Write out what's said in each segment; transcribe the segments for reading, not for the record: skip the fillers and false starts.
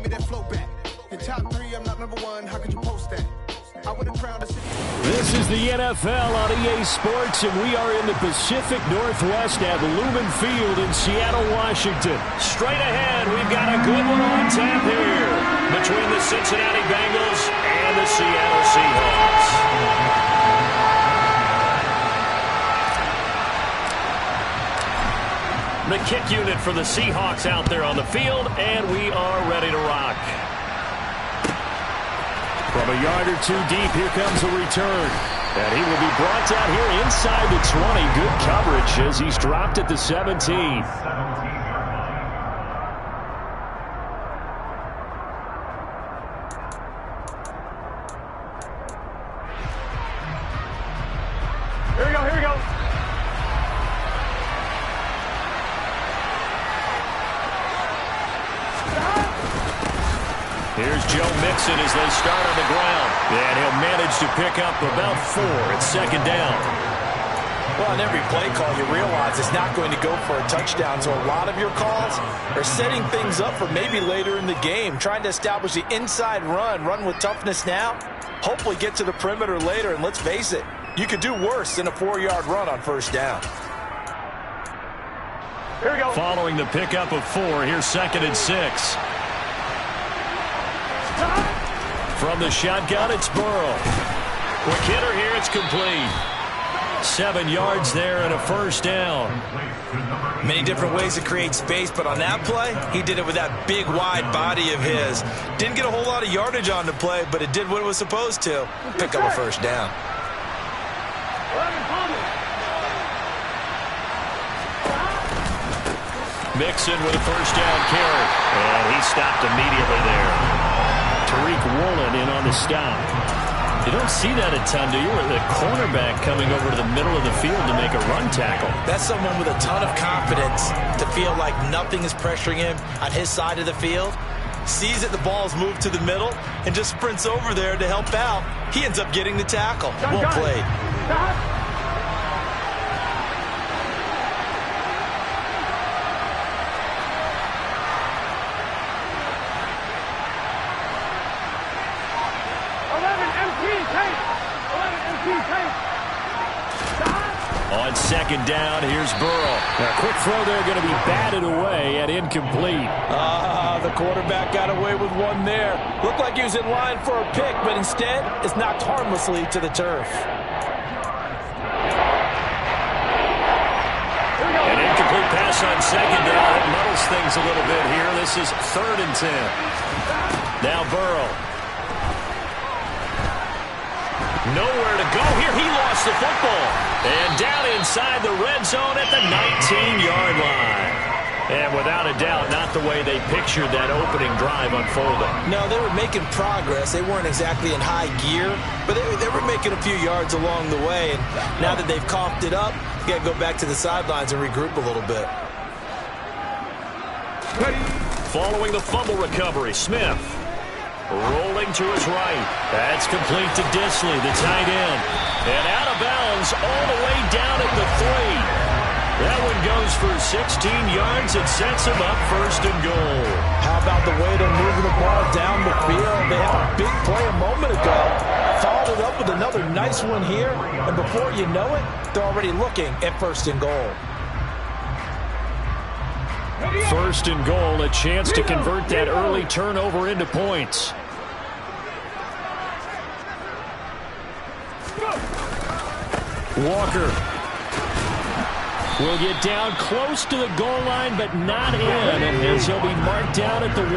run me that flow back. In top 3, I'm not number 1. How could you post that? I would have crowned the city. This is the NFL on EA Sports, and we are in the Pacific Northwest at Lumen Field in Seattle, Washington. Straight ahead, we've got a good one on tap here between the Cincinnati Bengals and the Seattle Seahawks. The kick unit for the Seahawks out there on the field, and we are ready to rock. From a yard or two deep, here comes a return. And he will be brought down here inside the 20. Good coverage as he's dropped at the 17. Here we go, here we go. Here's Joe Mixon as they start on the ground. And he'll manage to pick up about 4 at second down. Well, in every play call, you realize it's not going to go for a touchdown. So a lot of your calls are setting things up for maybe later in the game, trying to establish the inside run with toughness now, hopefully get to the perimeter later. And let's face it, you could do worse than a 4-yard run on first down. Here we go. Following the pickup of 4, here's 2nd and 6. From the shotgun, it's Burrow. Quick hitter here, it's complete. 7 yards there and a first down. Many different ways to create space, but on that play, he did it with that big, wide body of his. Didn't get a whole lot of yardage on the play, but it did what it was supposed to. Pick up a first down. Mixon with a first down carry. And he stopped immediately there. Tariq Woolen in on the stop. You don't see that a ton, do you? Where the cornerback coming over to the middle of the field to make a run tackle. That's someone with a ton of confidence to feel like nothing is pressuring him on his side of the field. Sees that the ball's moved to the middle and just sprints over there to help out. He ends up getting the tackle. Well played. On second down, here's Burrow. A quick throw there going to be batted away and incomplete. The quarterback got away with one there. Looked like he was in line for a pick, but instead it's knocked harmlessly to the turf. An incomplete pass on second down. It muddles things a little bit here. This is 3rd and 10. Now Burrow. Nowhere to go here. He lost the football. And down inside the red zone at the 19-yard line. And without a doubt, not the way they pictured that opening drive unfolding. No, they were making progress. They weren't exactly in high gear, but they were making a few yards along the way. And now that they've coughed it up, you got to go back to the sidelines and regroup a little bit. Following the fumble recovery, Smith. Rolling to his right. That's complete to Disley, the tight end. And out of bounds all the way down at the 3. That one goes for 16 yards. It sets him up 1st and goal. How about the way they're moving the ball down the field? They had a big play a moment ago. Followed it up with another nice one here. And before you know it, they're already looking at 1st and goal. 1st and goal, a chance to convert that early turnover into points. Walker will get down close to the goal line, but not in, and as he'll be marked down at the 1.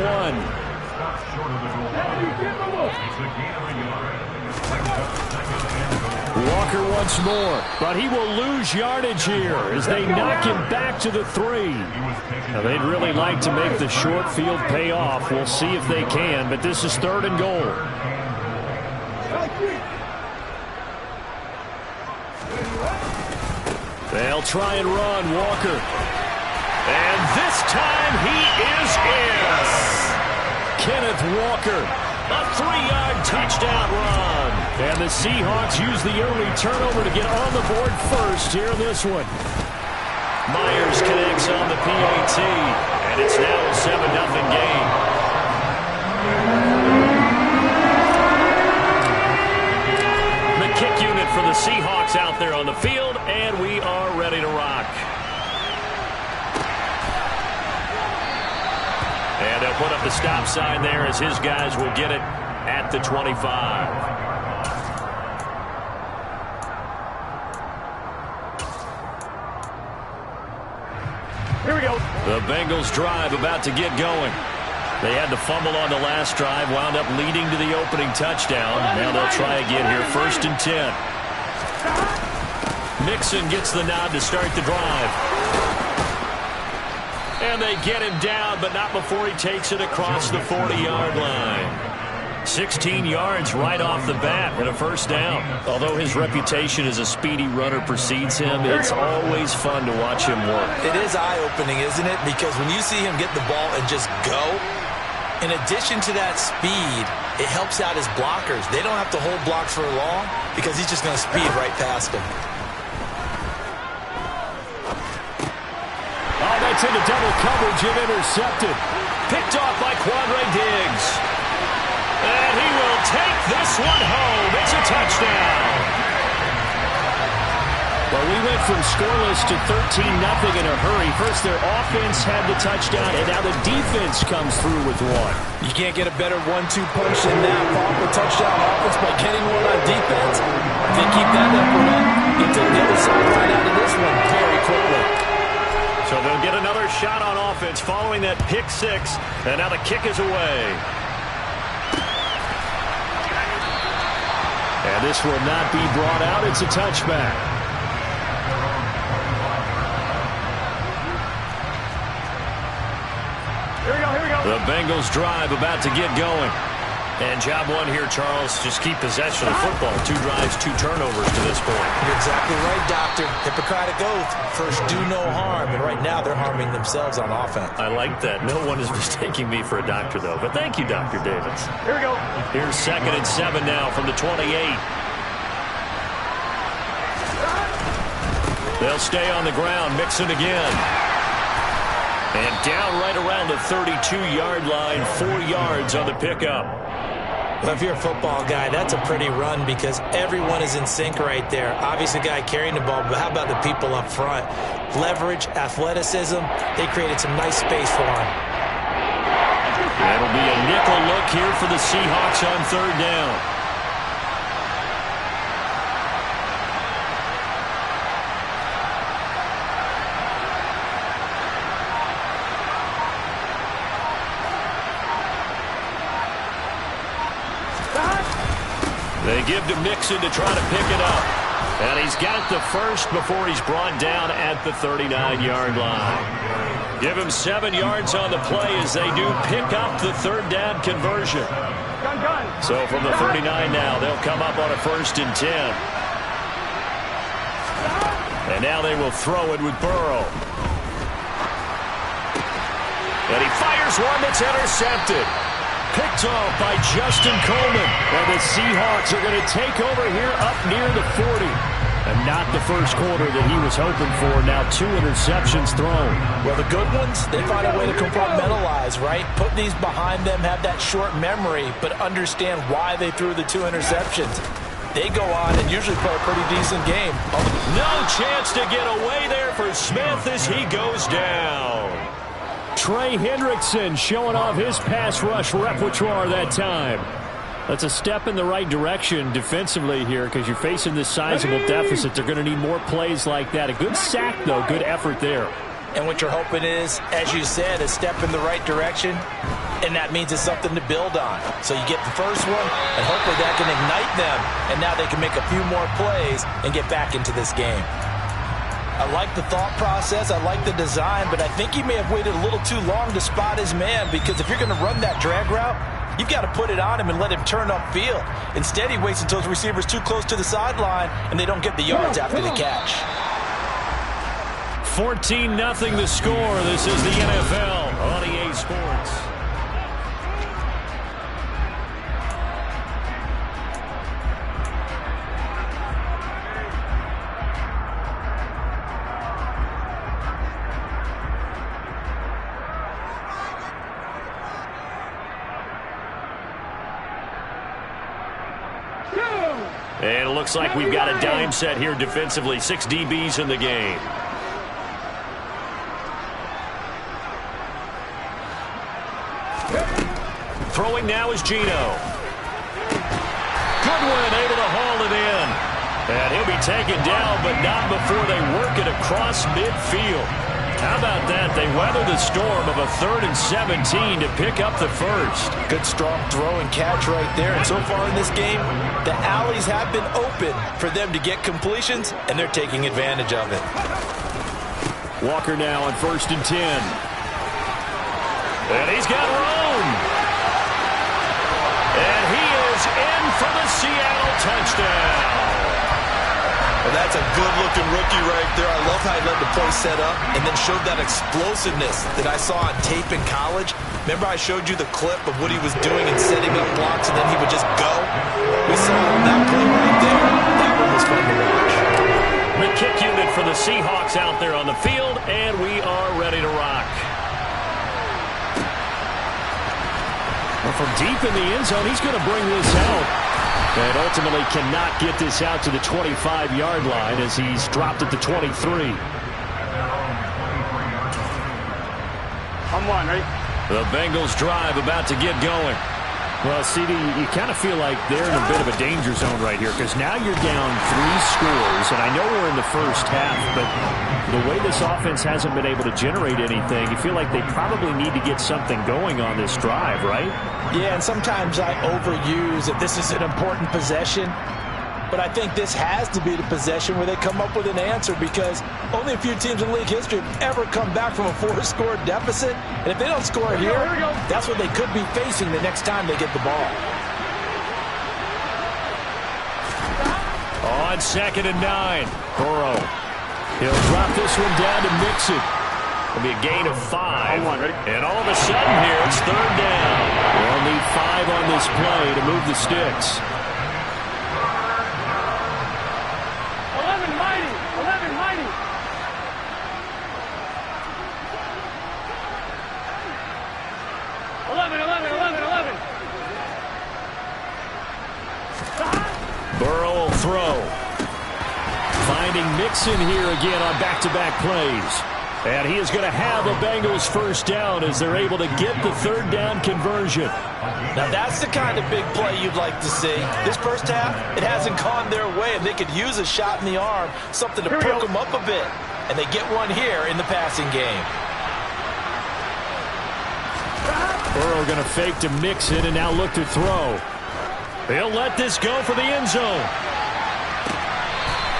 Walker once more, but he will lose yardage here as they knock him back to the 3. Now, they'd really like to make the short field pay off. We'll see if they can, but this is 3rd and goal. They'll try and run, Walker. And this time he is in. Kenneth Walker, a 3-yard touchdown run. And the Seahawks use the early turnover to get on the board first here in this one. Myers connects on the PAT, and it's now a 7-0 game. for the Seahawks out there on the field, and we are ready to rock. And they'll put up the stop sign there as his guys will get it at the 25. Here we go. The Bengals drive about to get going. They had the fumble on the last drive, wound up leading to the opening touchdown. Now they'll try again here, 1st and 10. Mixon gets the nod to start the drive. And they get him down, but not before he takes it across the 40-yard line. 16 yards right off the bat and a 1st down. Although his reputation as a speedy runner precedes him, it's always fun to watch him work. It is eye-opening, isn't it? Because when you see him get the ball and just go, in addition to that speed, it helps out his blockers. They don't have to hold blocks for long because he's just going to speed right past them. Oh, that's into double coverage and intercepted. Picked off by Quandre Diggs. And he will take this one home. It's a touchdown. Well, we went from scoreless to 13-0 in a hurry. First, their offense had the touchdown, and now the defense comes through with one. You can't get a better 1-2 punch than that. Follow up a touchdown offense by getting one on defense. If they keep that effort up, get to the other side right out of this one very quickly. So they'll get another shot on offense following that pick six, and now the kick is away. And this will not be brought out. It's a touchback. Here we go, here we go. The Bengals drive about to get going. And job one here, Charles, just keep possession of the football. 2 drives, 2 turnovers to this point. You're exactly right, Doctor. Hippocratic oath. First, do no harm. And right now, they're harming themselves on offense. I like that. No one is mistaking me for a doctor, though. But thank you, Dr. Davis. Here we go. Here's 2nd and 7 now from the 28. They'll stay on the ground. Mixon again. And down right around the 32-yard line. 4 yards on the pickup. Well, if you're a football guy, that's a pretty run because everyone is in sync right there. Obviously, the guy carrying the ball, but how about the people up front? Leverage, athleticism, they created some nice space for him. That'll be a nickel look here for the Seahawks on 3rd down. They give to Mixon to try to pick it up. And he's got the first before he's brought down at the 39-yard line. Give him 7 yards on the play as they do pick up the 3rd down conversion. So from the 39 now, they'll come up on a 1st and 10. And now they will throw it with Burrow. And he fires one that's intercepted. Picked off by Justin Coleman. And the Seahawks are going to take over here up near the 40. And not the first quarter that he was hoping for. Now 2 interceptions thrown. Well, the good ones, they find a way to compartmentalize, right? Put these behind them, have that short memory, but understand why they threw the 2 interceptions. They go on and usually play a pretty decent game. No chance to get away there for Smith as he goes down. Trey Hendrickson showing off his pass rush repertoire that time. That's a step in the right direction defensively here because you're facing this sizable deficit. They're going to need more plays like that. A good sack, though. Good effort there. And what you're hoping is, as you said, a step in the right direction, and that means it's something to build on. So you get the first one, and hopefully that can ignite them, and now they can make a few more plays and get back into this game. I like the thought process. I like the design, but I think he may have waited a little too long to spot his man because if you're going to run that drag route, you've got to put it on him and let him turn upfield. Instead, he waits until his receiver's too close to the sideline and they don't get the yards after the catch. 14-0 the score. This is the NFL on EA Sports. And it looks like we've got a dime set here defensively. 6 DBs in the game. Throwing now is Gino. Goodwin able to haul it in. And he'll be taken down, but not before they work it across midfield. How about that? They weather the storm of a 3rd and 17 to pick up the first. Good strong throw and catch right there. And so far in this game, the alleys have been open for them to get completions, and they're taking advantage of it. Walker now on 1st and 10. And he's got room. And he is in for the Seattle touchdown. Well, that's a good-looking rookie right there. I love how he let the play set up and then showed that explosiveness that I saw on tape in college. Remember I showed you the clip of what he was doing and setting up blocks, and then he would just go? We saw that play right there. That one was fun to watch. The kick unit for the Seahawks out there on the field, and we are ready to rock. Well, from deep in the end zone, he's going to bring this out. And ultimately cannot get this out to the 25-yard line as he's dropped at the 23. I'm one, ready? The Bengals drive about to get going. Well, CD, you kind of feel like they're in a bit of a danger zone right here because now you're down 3 scores, and I know we're in the first half, but the way this offense hasn't been able to generate anything, you feel like they probably need to get something going on this drive, right? Yeah, and sometimes I overuse that this is an important possession, but I think this has to be the possession where they come up with an answer because only a few teams in league history have ever come back from a 4-score deficit, and if they don't score here, that's what they could be facing the next time they get the ball. On 2nd and 9, Burrow. He'll drop this one down to Mixon. It'll be a gain of 5. And all of a sudden here, it's 3rd down. They'll need 5 on this play to move the sticks. 11 mighty. 11 mighty. Burrow will throw. Finding Mixon here again on back-to-back plays. And he is going to have a Bengals first down as they're able to get the 3rd down conversion. Now that's the kind of big play you'd like to see. This first half, it hasn't gone their way, and they could use a shot in the arm, something to perk them up a bit. And they get one here in the passing game. Burrow going to fake to Mixon and now look to throw. He'll let this go for the end zone.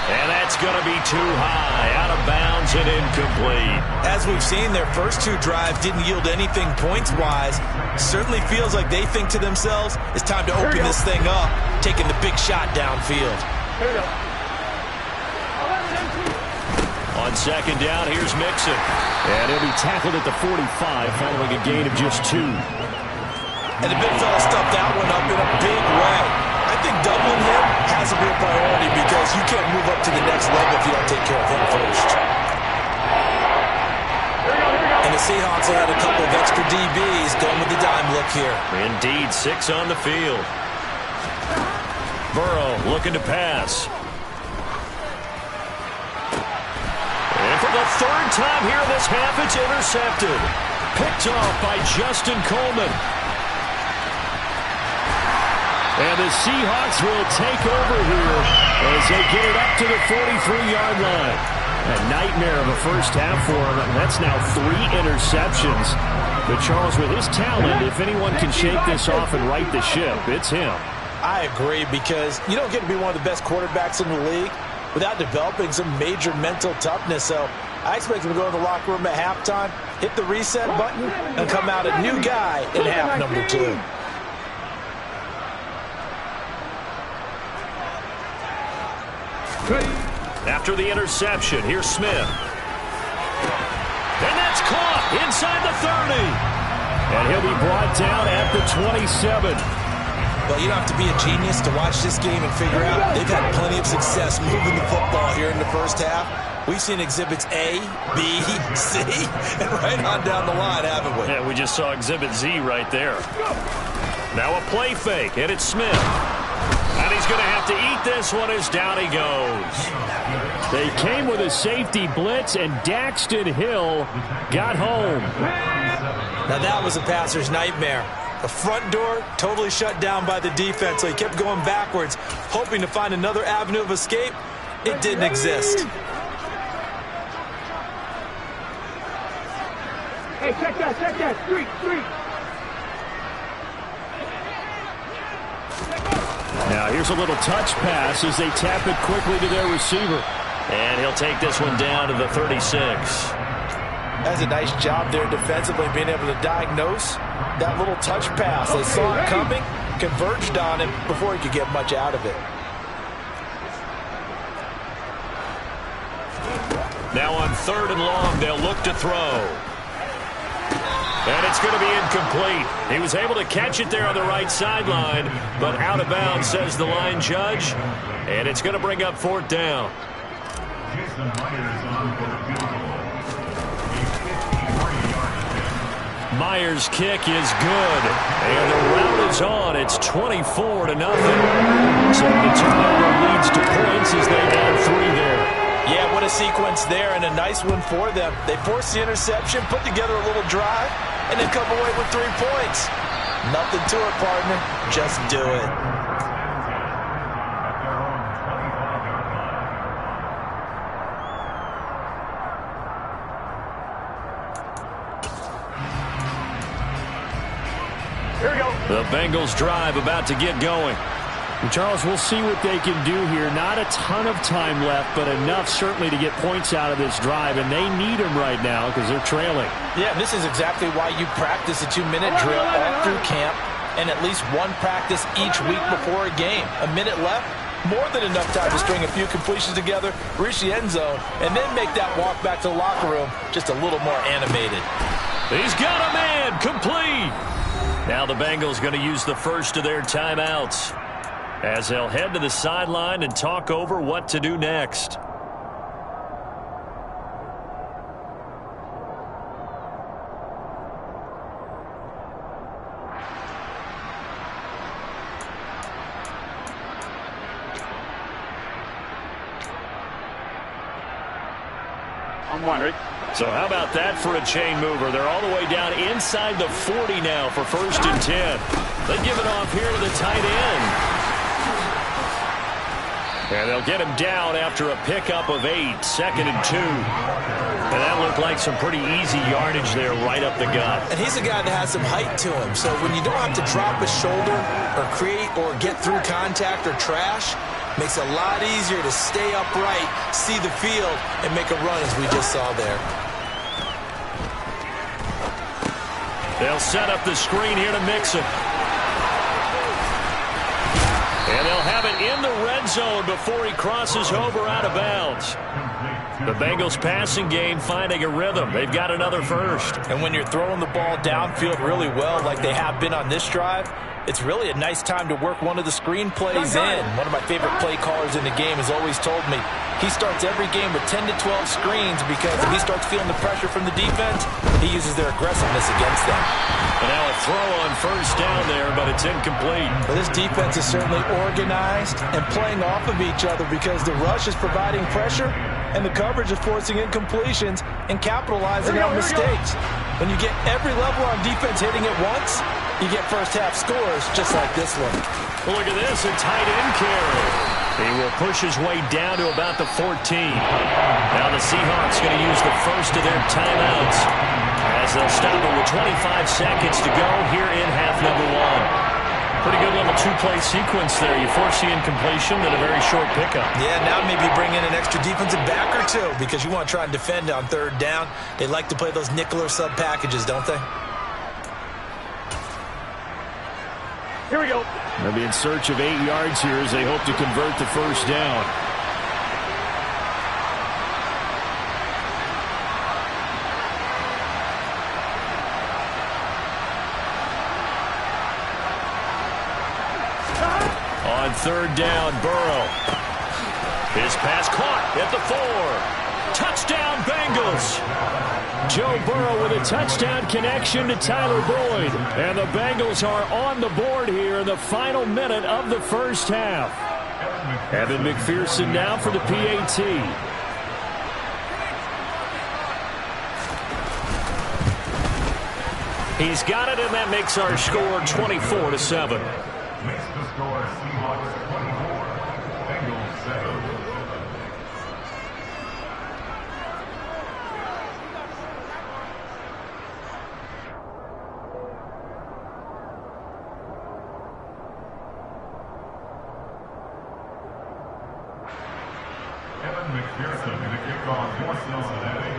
And that's going to be too high, out of bounds and incomplete. As we've seen, their first 2 drives didn't yield anything points-wise. Certainly feels like they think to themselves, it's time to open this thing up, taking the big shot downfield. Here we go. On 2nd down, here's Mixon. And he'll be tackled at the 45 following a gain of just 2. And the big fella stuffed that one up in a big way. I think doubling him has to be a priority because you can't move up to the next level if you don't take care of him first. And the Seahawks will have a couple of extra DBs going with the dime look here. Indeed, 6 on the field. Burrow looking to pass. And for the 3rd time here in this half, it's intercepted. Picked off by Justin Coleman. And the Seahawks will take over here as they get it up to the 43-yard line. A nightmare of a first half for him. That's now 3 interceptions. But Charles, with his talent, if anyone can shake this off and right the ship, it's him. I agree because you don't get to be one of the best quarterbacks in the league without developing some major mental toughness. So I expect him to go in the locker room at halftime, hit the reset button, and come out a new guy in half number 2. After the interception, here's Smith. And that's caught inside the 30. And he'll be brought down at the 27. Well, you don't have to be a genius to watch this game and figure out they've had plenty of success moving the football here in the first half. We've seen exhibits A, B, C, and right on down the line, haven't we? Yeah, we just saw exhibit Z right there. Now a play fake, and it's Smith. And he's going to have to eat this one as down he goes. They came with a safety blitz, and Daxton Hill got home. Now that was a passer's nightmare. The front door totally shut down by the defense, so he kept going backwards, hoping to find another avenue of escape. It didn't exist. Hey, check that. Street. Now here's a little touch pass as they tap it quickly to their receiver. And he'll take this one down to the 36. That's a nice job there defensively, being able to diagnose that little touch pass. They saw it coming, converged on him before he could get much out of it. Now on 3rd and long, they'll look to throw. And it's going to be incomplete. He was able to catch it there on the right sideline, but out of bounds, says the line judge. And it's going to bring up 4th down. Myers' kick is good. And the route is on. It's 24-0. So the turnover leads to points as they add 3 there. Yeah, what a sequence there, and a nice one for them. They forced the interception, put together a little drive, and then come away with 3 points. Nothing to it, partner. Just do it. Here we go. The Bengals drive about to get going. And Charles, we'll see what they can do here. Not a ton of time left, but enough certainly to get points out of this drive, and they need them right now because they're trailing. Yeah, this is exactly why you practice a 2-minute drill all through camp and at least one practice each week before a game. A minute left, more than enough time to string a few completions together, reach the end zone, and then make that walk back to the locker room just a little more animated. He's got a man, complete. Now the Bengals going to use the first of their timeouts as they'll head to the sideline and talk over what to do next. I'm wondering. So how about that for a chain mover? They're all the way down inside the 40 now for 1st and 10. They give it off here to the tight end. And they'll get him down after a pickup of 8, 2nd and 2. And that looked like some pretty easy yardage there right up the gut. And he's a guy that has some height to him. So when you don't have to drop a shoulder or create or get through contact or trash, makes it a lot easier to stay upright, see the field, and make a run as we just saw there. They'll set up the screen here to Mixon. And they'll have it in the red zone before he crosses over out of bounds. The Bengals passing game finding a rhythm. They've got another first. And when you're throwing the ball downfield really well like they have been on this drive, it's really a nice time to work one of the screen plays in. One of my favorite play callers in the game has always told me he starts every game with 10 to 12 screens because if he starts feeling the pressure from the defense, he uses their aggressiveness against them. And now a throw on 1st down there, but it's incomplete. But this defense is certainly organized and playing off of each other because the rush is providing pressure and the coverage is forcing incompletions and capitalizing on mistakes. When you get every level on defense hitting it once, you get first-half scores just like this one. Well, look at this, a tight end carry. He will push his way down to about the 14. Now the Seahawks going to use the first of their timeouts as they'll stop it with 25 seconds to go here in half number 1. Pretty good little 2-play sequence there. You force the incompletion and a very short pickup. Yeah, now maybe bring in an extra defensive back or 2 because you want to try and defend on 3rd down. They like to play those nickel or sub packages, don't they? Here we go. They'll be in search of 8 yards here as they hope to convert the 1st down. On 3rd down, Burrow. His pass caught at the 4. Touchdown, Bengals. Joe Burrow with a touchdown connection to Tyler Boyd. And the Bengals are on the board here in the final minute of the first half. Evan McPherson now for the PAT. He's got it, and that makes our score 24-7. Makes the score Seahawks 24, Bengals 7. Evan McPherson to kick off for Cincinnati.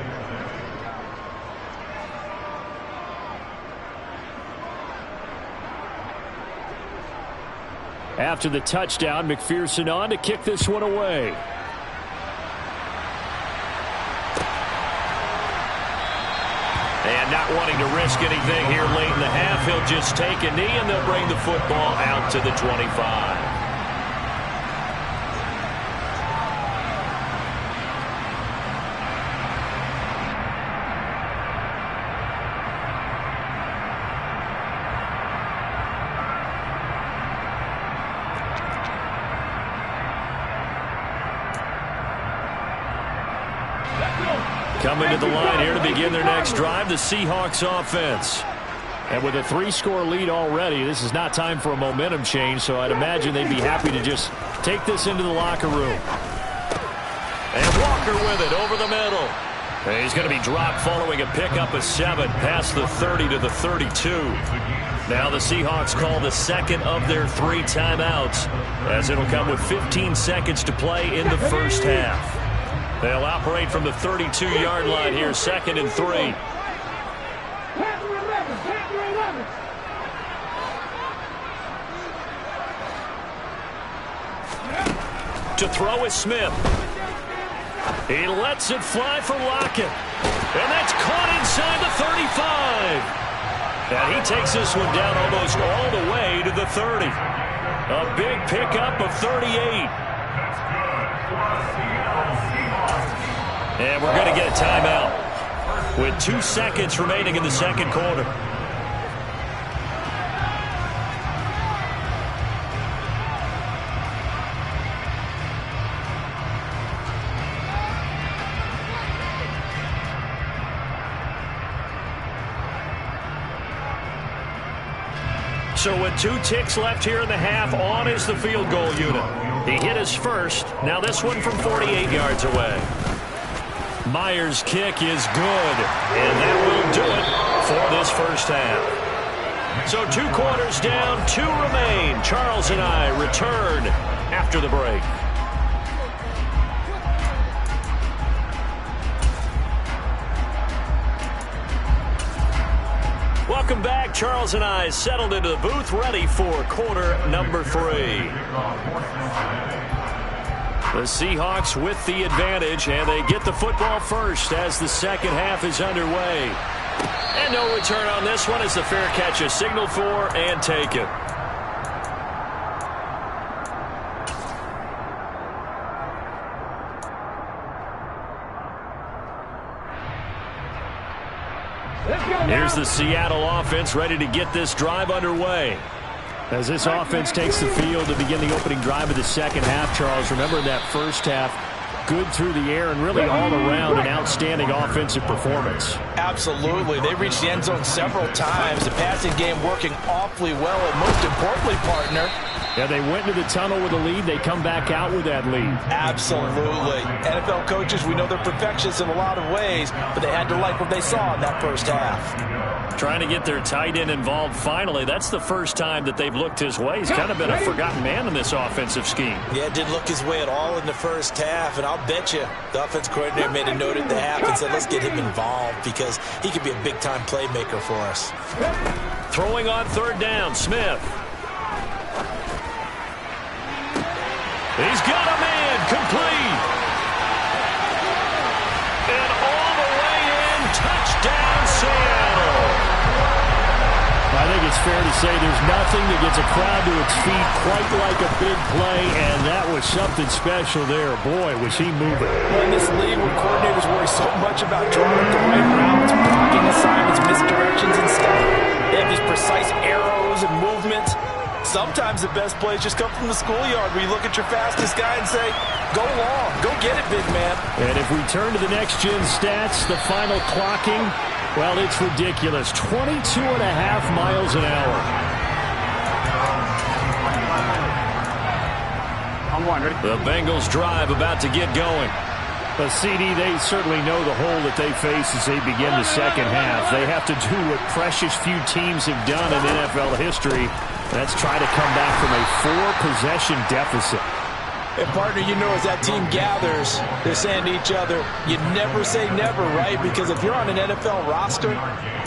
After the touchdown, McPherson on to kick this one away. And not wanting to risk anything here late in the half, he'll just take a knee and they'll bring the football out to the 25. Coming to the line here to begin their next drive, the Seahawks offense. And with a 3-score lead already, this is not time for a momentum change, so I'd imagine they'd be happy to just take this into the locker room. And Walker with it over the middle. And he's going to be dropped following a pickup of 7 past the 30 to the 32. Now the Seahawks call the second of their 3 timeouts, as it'll come with 15 seconds to play in the first half. They'll operate from the 32-yard line here, 2nd and 3. To throw is Smith. He lets it fly for Lockett. And that's caught inside the 35. And he takes this one down almost all the way to the 30. A big pickup of 38. And we're going to get a timeout with 2 seconds remaining in the second quarter. So with 2 ticks left here in the half, on is the field goal unit. He hit his first. Now this one from 48 yards away. Myers' kick is good, and that will do it for this first half. So 2 quarters down, 2 remain. Charles and I return after the break. Welcome back. Charles and I settled into the booth, ready for quarter number 3. The Seahawks with the advantage, and they get the football first as the second half is underway. And no return on this one as the fair catch is signaled for and taken. Here's the Seattle offense ready to get this drive underway. As this offense takes the field to begin the opening drive of the second half, Charles, remember that first half, good through the air and really all around an outstanding offensive performance. Absolutely. They reached the end zone several times. The passing game working awfully well, and most importantly, partner, yeah, they went into the tunnel with a lead. They come back out with that lead. Absolutely. NFL coaches, we know they're perfectionists in a lot of ways, but they had to like what they saw in that first half. Trying to get their tight end involved finally. That's the first time that they've looked his way. He's kind of been a forgotten man in this offensive scheme. Yeah, it didn't look his way at all in the first half, and I'll bet you the offense coordinator made a note at the half and said, let's get him involved because he could be a big-time playmaker for us. Throwing on 3rd down, Smith. He's got a man complete. And all the way in, touchdown Seattle. I think it's fair to say there's nothing that gets a crowd to its feet quite like a big play, and that was something special there. Boy, was he moving. Well, in this league where coordinators worry so much about drawing up the right routes, blocking assignments, misdirections, and stuff, they have these precise arrows and movements. Sometimes the best plays just come from the schoolyard where you look at your fastest guy and say, go long, go get it, big man. And if we turn to the next-gen stats, the final clocking, well, it's ridiculous. 22.5 miles an hour. On one, ready? The Bengals drive about to get going. But CD, they certainly know the hole that they face as they begin the second half. They have to do what precious few teams have done in NFL history. That's try to come back from a 4-possession deficit. And, partner, you know, as that team gathers, they're saying to each other, you never say never, right? Because if you're on an NFL roster,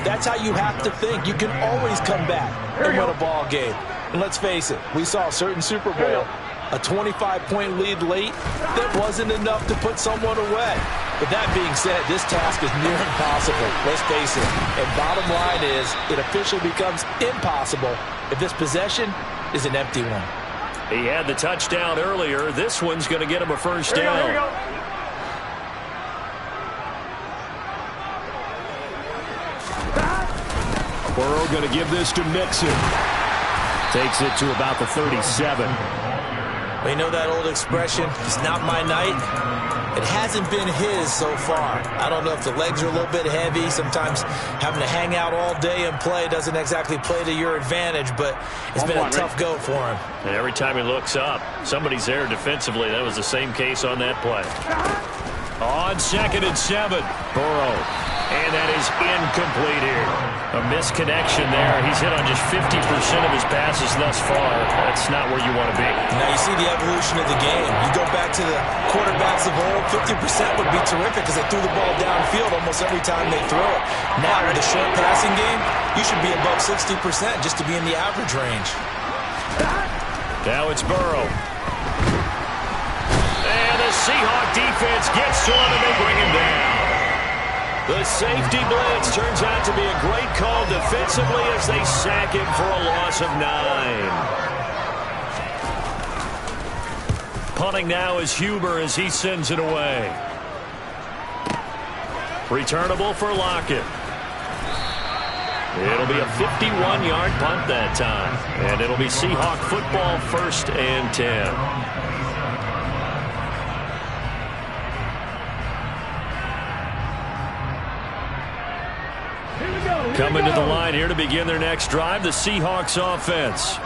that's how you have to think. You can always come back and win a ball game. And let's face it, we saw a certain Super Bowl, a 25-point lead late that wasn't enough to put someone away. But that being said, this task is near impossible. Let's face it. And bottom line is, it officially becomes impossible if this possession is an empty one. He had the touchdown earlier. This one's going to get him a first down. Here we go. Burrow going to give this to Mixon. Takes it to about the 37. We know that old expression, it's not my night. It hasn't been his so far. I don't know if the legs are a little bit heavy. Sometimes having to hang out all day and play doesn't exactly play to your advantage, but it's been a tough go for him. And every time he looks up, somebody's there defensively. That was the same case on that play. On 2nd and 7, Burrow. And that is incomplete here. A misconnection there. He's hit on just 50% of his passes thus far. That's not where you want to be. Now you see the evolution of the game. You go back to the quarterbacks of old, 50% would be terrific because they threw the ball downfield almost every time they throw it. Now with the short passing game, you should be above 60% just to be in the average range. Now it's Burrow. And the Seahawk defense gets to him and they bring him down. The safety blitz turns out to be a great call defensively as they sack him for a loss of 9. Punting now is Huber as he sends it away. Returnable for Lockett. It'll be a 51-yard punt that time. And it'll be Seahawk football 1st and 10. Coming to the line here to begin their next drive, the Seahawks offense.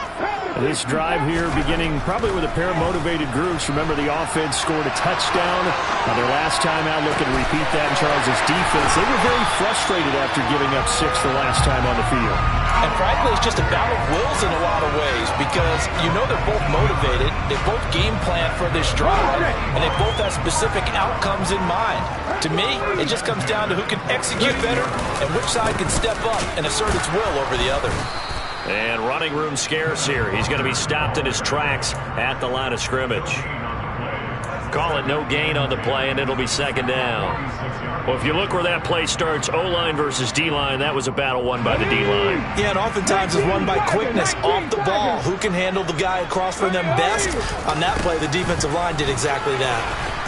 This drive here beginning probably with a pair of motivated groups. Remember, the offense scored a touchdown. Their last time out, looking to repeat that in Charles' defense. They were very frustrated after giving up 6 the last time on the field. And frankly, it's just a battle of wills in a lot of ways because you know they're both motivated. They both game plan for this drive, and they both have specific outcomes in mind. To me, it just comes down to who can execute better and which side can step up and assert its will over the other. And running room scarce here. He's going to be stopped in his tracks at the line of scrimmage. Call it no gain on the play, and it'll be 2nd down. Well, if you look where that play starts, O-line versus D-line, that was a battle won by the D-line. Yeah, and oftentimes it's won by quickness off the ball. Who can handle the guy across from them best? On that play, the defensive line did exactly that.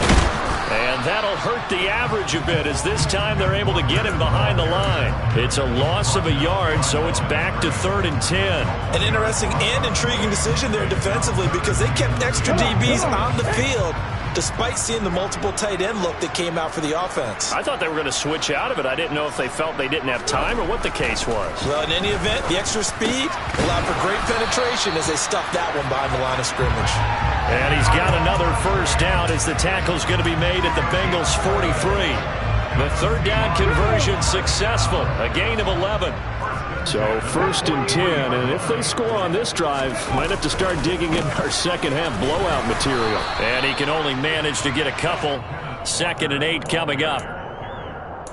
And that'll hurt the average a bit as this time they're able to get him behind the line. It's a loss of a yard, so it's back to 3rd and 10. An interesting and intriguing decision there defensively because they kept extra DBs on the field despite seeing the multiple tight end look that came out for the offense. I thought they were going to switch out of it. I didn't know if they felt they didn't have time or what the case was. Well, in any event, the extra speed allowed for great penetration as they stuffed that one behind the line of scrimmage. And he's got another first down as the tackle's going to be made at the Bengals 43. The 3rd down conversion successful, a gain of 11. So 1st and 10, and if they score on this drive, might have to start digging in our second half blowout material. And he can only manage to get a couple. 2nd and 8 coming up.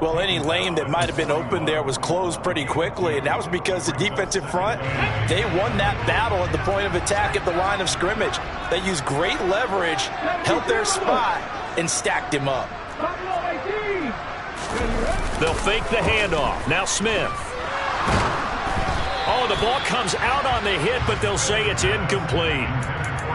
Well, any lane that might have been open there was closed pretty quickly, and that was because the defensive front, they won that battle at the point of attack at the line of scrimmage. They used great leverage, held their spot, and stacked him up. They'll fake the handoff. Now Smith. Oh, the ball comes out on the hit, but they'll say it's incomplete.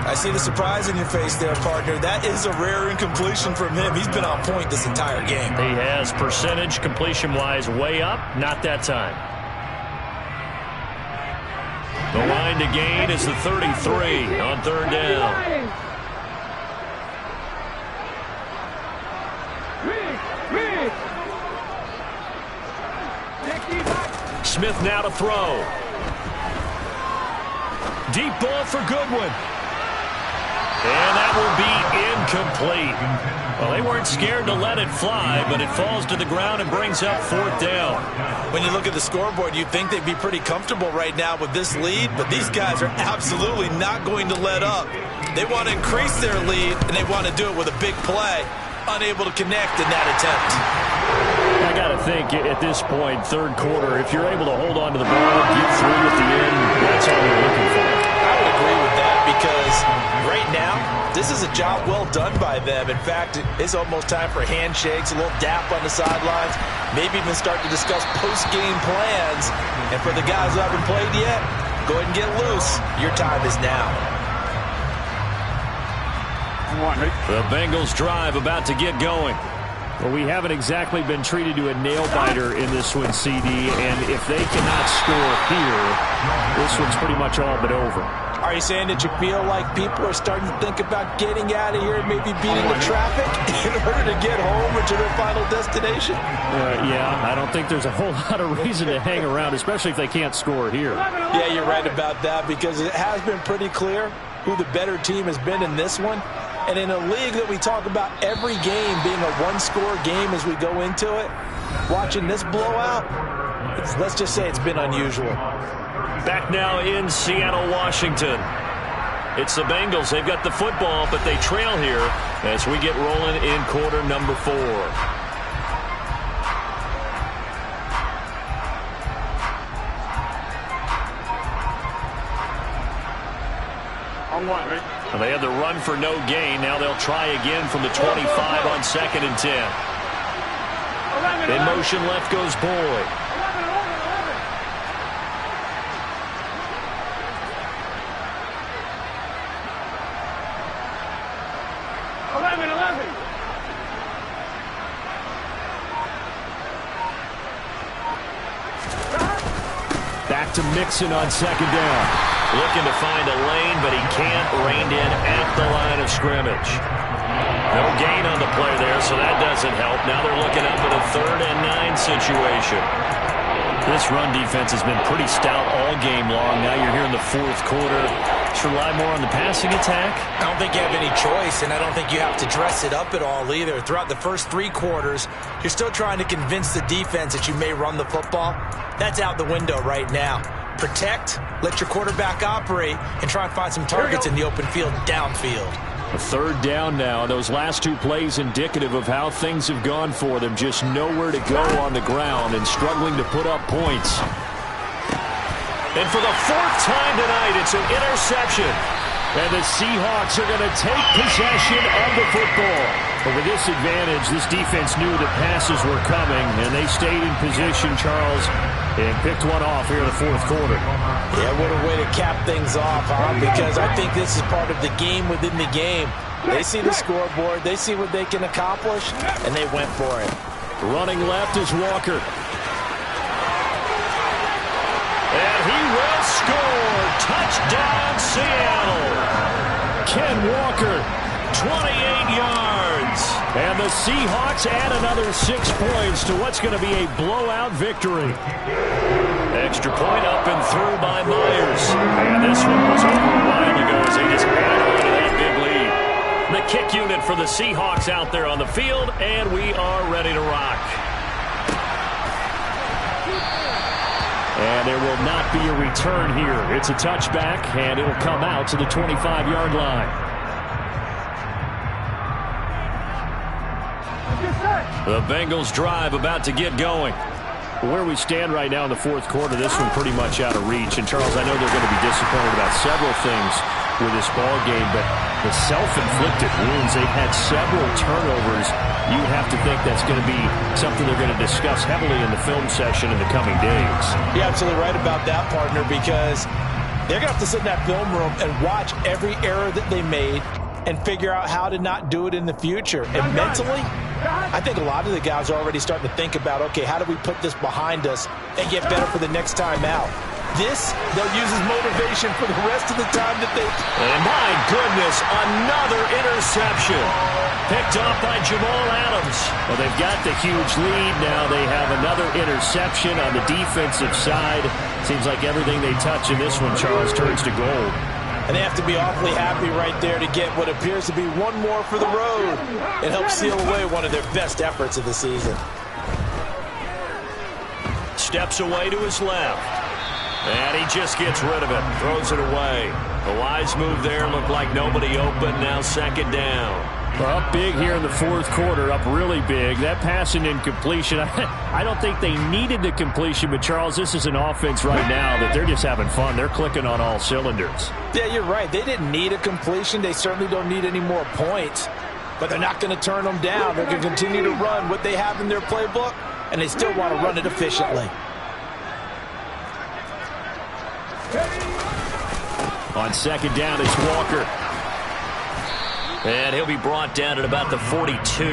I see the surprise in your face there, partner. That is a rare incompletion from him. He's been on point this entire game. He has percentage completion-wise way up, not that time. The line to gain is the 33 on third down. Smith now to throw. Deep ball for Goodwin. And that will be incomplete. Well, they weren't scared to let it fly, but it falls to the ground and brings up fourth down. When you look at the scoreboard, you'd think they'd be pretty comfortable right now with this lead, but these guys are absolutely not going to let up. They want to increase their lead, and they want to do it with a big play. Unable to connect in that attempt. I got to think at this point, third quarter, if you're able to hold on to the ball, get through at the end, that's all you're looking for. I would agree with that because right now, this is a job well done by them. In fact, it's almost time for handshakes, a little dap on the sidelines, maybe even start to discuss post-game plans. And for the guys who haven't played yet, go ahead and get loose. Your time is now. The Bengals drive about to get going. Well, we haven't exactly been treated to a nail-biter in this one, CD, and if they cannot score here, this one's pretty much all but over. Are you saying that you feel like people are starting to think about getting out of here and maybe beating the traffic in order to get home or to their final destination? Yeah, I don't think there's a whole lot of reason to hang around, especially if they can't score here. Yeah, you're right about that because it has been pretty clear who the better team has been in this one. And in a league that we talk about every game being a one-score game as we go into it, watching this blowout, let's just say it's been unusual. Back now in Seattle, Washington. It's the Bengals. They've got the football, but they trail here as we get rolling in quarter number 4. Well, they had the run for no gain. Now they'll try again from the 25 on 2nd and 10. In motion left goes Boyd. Back to Mixon on 2nd down. Looking to find a lane, but he can't. Reined in at the line of scrimmage. No gain on the play there, so that doesn't help. Now they're looking up at a 3rd and 9 situation. This run defense has been pretty stout all game long. Now you're here in the 4th quarter. Should rely more on the passing attack? I don't think you have any choice, and I don't think you have to dress it up at all either. Throughout the first 3 quarters, you're still trying to convince the defense that you may run the football. That's out the window right now. Protect, let your quarterback operate, and try and find some targets in the open field downfield. A 3rd down now. Those last 2 plays indicative of how things have gone for them. Just nowhere to go on the ground and struggling to put up points. And for the 4th time tonight, it's an interception. And the Seahawks are going to take possession of the football. But with this advantage, this defense knew that passes were coming, and they stayed in position, Charles, and picked one off here in the 4th quarter. Yeah, what a way to cap things off, huh? Because I think this is part of the game within the game. They see the scoreboard, they see what they can accomplish, and they went for it. Running left is Walker. And he will score. Touchdown, Seattle. Ken Walker, 28 yards. And the Seahawks add another 6 points to what's going to be a blowout victory. Extra point up and through by Myers. And this one was over a while ago as they just added on to that big lead. The kick unit for the Seahawks out there on the field, and we are ready to rock. And there will not be a return here. It's a touchback, and it'll come out to the 25-yard line. The Bengals drive about to get going. Where we stand right now in the 4th quarter, this one pretty much out of reach. And, Charles, I know they're going to be disappointed about several things with this ball game, but the self-inflicted wounds. They've had several turnovers. You have to think that's going to be something they're going to discuss heavily in the film session in the coming days. You're absolutely right about that, partner, because they're going to have to sit in that film room and watch every error that they made and figure out how to not do it in the future. And mentally, I think a lot of the guys are already starting to think about, okay, how do we put this behind us and get better for the next time out? This, they'll use as motivation for the rest of the time that they... And my goodness, another interception. Picked off by Jamal Adams. Well, they've got the huge lead. Now they have another interception on the defensive side. Seems like everything they touch in this one, Charles, turns to gold. And they have to be awfully happy right there to get what appears to be one more for the road. It helps seal away one of their best efforts of the season. Steps away to his left. And he just gets rid of it. Throws it away. A wise move there. Looked like nobody open. Now second down. Well, up big here in the fourth quarter, up really big. That passing incompletion, I don't think they needed the completion, but Charles, this is an offense right now that they're just having fun. They're clicking on all cylinders. Yeah, you're right. They didn't need a completion. They certainly don't need any more points, but they're not going to turn them down. They're going to continue to run what they have in their playbook, and they still want to run it efficiently. On second down, it's Walker. And he'll be brought down at about the 42.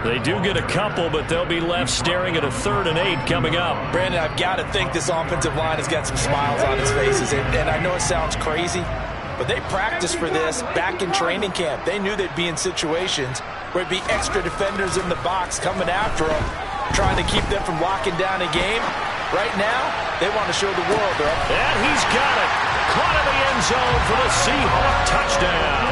They do get a couple, but they'll be left staring at a 3rd and 8 coming up. Brandon, I've got to think this offensive line has got some smiles on its faces. And I know it sounds crazy, but they practiced for this back in training camp. They knew they'd be in situations where it'd be extra defenders in the box coming after them, trying to keep them from locking down a game. Right now, they want to show the world they're up. And he's got it. Caught in the end zone for the Seahawk touchdown.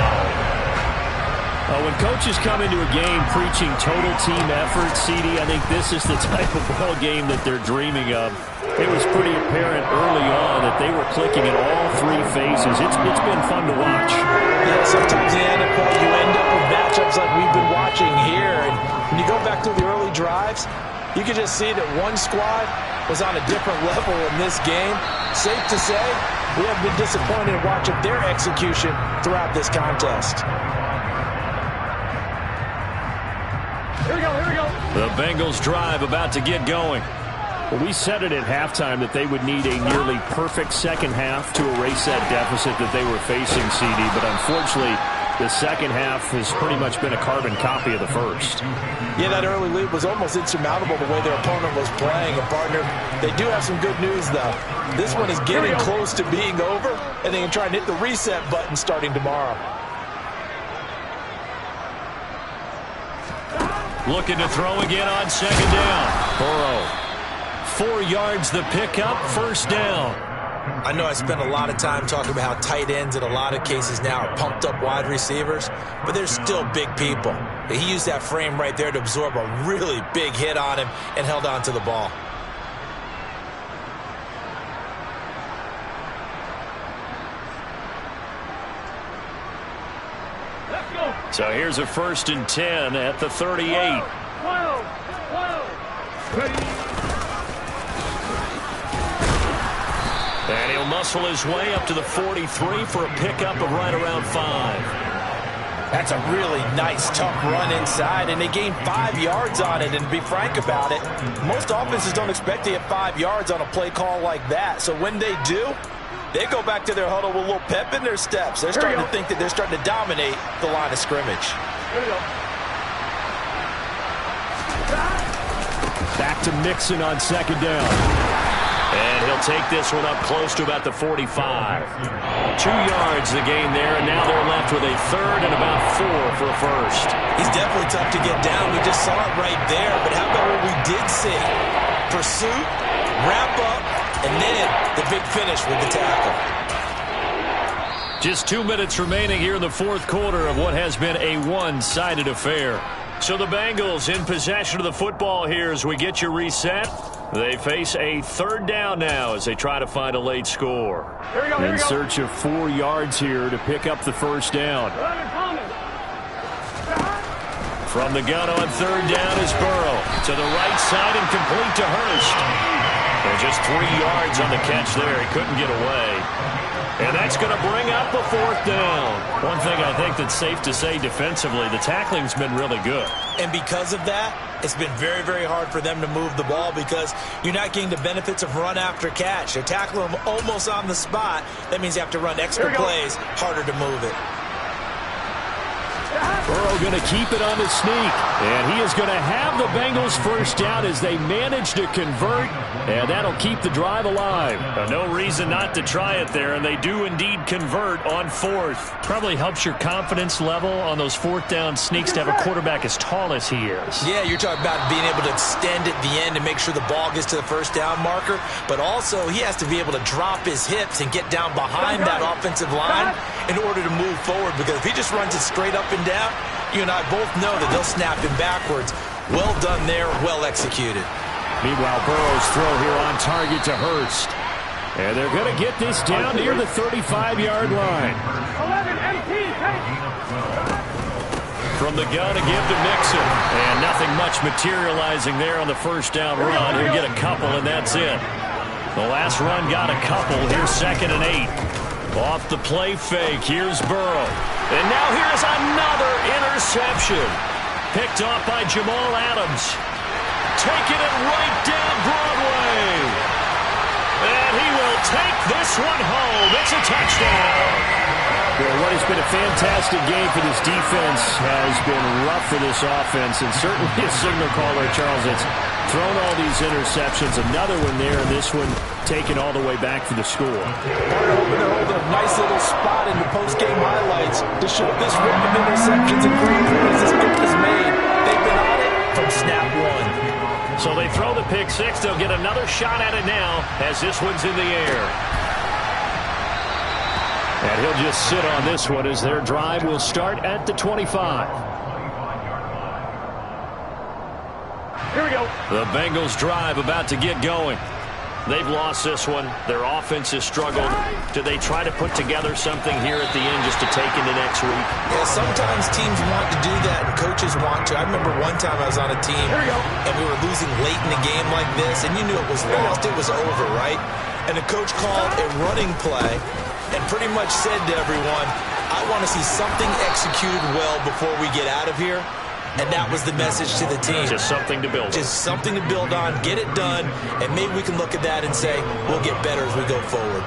When coaches come into a game preaching total team effort, CD, I think this is the type of ball game that they're dreaming of. It was pretty apparent early on that they were clicking in all 3 phases. It's been fun to watch. Yeah, sometimes in the NFL you end up with matchups like we've been watching here. And when you go back to the early drives, you can just see that one squad was on a different level in this game. Safe to say, we have been disappointed in watching their execution throughout this contest. Here we go, here we go. The Bengals drive about to get going. Well, we said it at halftime that they would need a nearly perfect second half to erase that deficit that they were facing, CD. But unfortunately, the second half has pretty much been a carbon copy of the first. Yeah, that early lead was almost insurmountable the way their opponent was playing. And, partner, they do have some good news, though. This one is getting close to being over, and they can try and hit the reset button starting tomorrow. Looking to throw again on second down. Burrow. 4 yards the pickup, first down. I know I spent a lot of time talking about how tight ends in a lot of cases now are pumped up wide receivers, but they're still big people. He used that frame right there to absorb a really big hit on him and held on to the ball. So here's a 1st and 10 at the 38. And he'll muscle his way up to the 43 for a pickup of right around 5. That's a really nice, tough run inside, and they gained 5 yards on it. And to be frank about it, most offenses don't expect to get 5 yards on a play call like that. So when they do, they go back to their huddle with a little pep in their steps. They're starting to think that they're starting to dominate the line of scrimmage. Here we go. Back to Mixon on second down. And he'll take this one up close to about the 45. 2 yards the gain there, and now they're left with a 3rd and about 4 for a first. He's definitely tough to get down. We just saw it right there. But how about what we did see? Pursuit, wrap up, and then the big finish with the tackle. Just 2 minutes remaining here in the fourth quarter of what has been a one-sided affair. So the Bengals in possession of the football here as we get you reset. They face a 3rd down now as they try to find a late score. Here we go, here we In go. search of 4 yards here to pick up the first down. From the gun on 3rd down is Burrow. To the right side and complete to Hurst. And Just 3 yards on the catch there. He couldn't get away. And that's going to bring up the 4th down. One thing I think that's safe to say defensively, the tackling's been really good. And because of that, it's been very, very hard for them to move the ball because you're not getting the benefits of run after catch. They're tackling them almost on the spot. That means you have to run extra plays, harder to move it. Burrow going to keep it on the sneak. And he is going to have the Bengals first down as they manage to convert. And that'll keep the drive alive. No reason not to try it there. And they do indeed convert on 4th. Probably helps your confidence level on those 4th down sneaks to have a quarterback as tall as he is. Yeah, you're talking about being able to extend at the end and make sure the ball gets to the first down marker. But also, he has to be able to drop his hips and get down behind that offensive line in order to move forward. Because if he just runs it straight up and down, you and I both know that they'll snap him backwards. Well done there, well executed. Meanwhile, Burrow's throw here on target to Hurst. And they're going to get this down near the 35-yard line. 11 MT, From the gun, a give to Mixon. And nothing much materializing there on the first down run. He'll get a couple, and that's it. The last run got a couple. Here's 2nd and 8. Off the play fake, here's Burrow. And now here's another interception. Picked off by Jamal Adams. Taking it right down Broadway. And he will take this one home. It's a touchdown. Well, what has been a fantastic game for this defense has been rough for this offense. And certainly a signal caller, Charles, that's thrown all these interceptions. Another one there, and this one taken all the way back for the score. They're hoping to hold a nice little spot in the post-game highlights to show this run of interceptions and great plays this group has made. They've been on it from snap one. So they throw the pick six. They'll get another shot at it now as this one's in the air. And he'll just sit on this one as their drive will start at the 25. Here we go. The Bengals drive about to get going. They've lost this one. Their offense has struggled. Do they try to put together something here at the end just to take into next week? Yeah, sometimes teams want to do that and coaches want to. I remember one time I was on a team and we were losing late in the game like this, and you knew it was lost. It was over, right? And the coach called a running play and pretty much said to everyone, I want to see something executed well before we get out of here. And that was the message to the team. Just something to build on. Just something to build on, get it done, and maybe we can look at that and say, we'll get better as we go forward.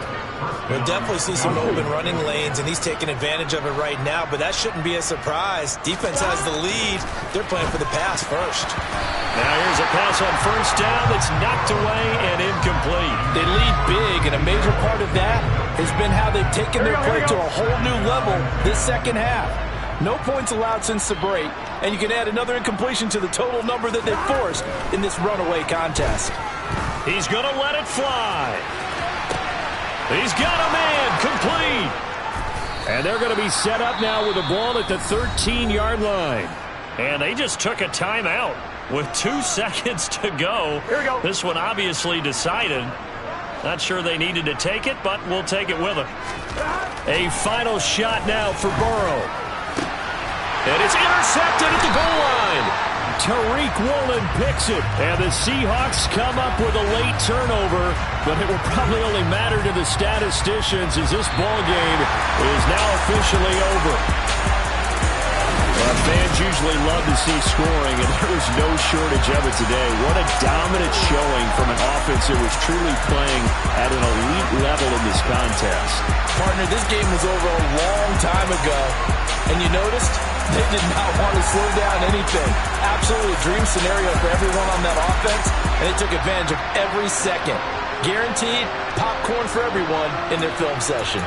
We'll definitely see some open running lanes, and he's taking advantage of it right now, but that shouldn't be a surprise. Defense has the lead. They're playing for the pass first. Now here's a pass on first down that's knocked away and incomplete. They lead big, and a major part of that has been how they've taken their play to a whole new level this second half. No points allowed since the break, and you can add another incompletion to the total number that they forced in this runaway contest. He's going to let it fly. He's got a man complete. And they're going to be set up now with a ball at the 13-yard line. And they just took a timeout with 2 seconds to go. Here we go. This one obviously decided. Not sure they needed to take it, but we'll take it with them. A final shot now for Burrow. And it's intercepted at the goal line. Tariq Woolen picks it. And the Seahawks come up with a late turnover, but it will probably only matter to the statisticians as this ball game is now officially over. Fans usually love to see scoring, and there was no shortage of it today. What a dominant showing from an offense that was truly playing at an elite level in this contest. Partner, this game was over a long time ago, and you noticed they did not want to slow down anything. Absolutely a dream scenario for everyone on that offense, and they took advantage of every second. Guaranteed popcorn for everyone in their film session.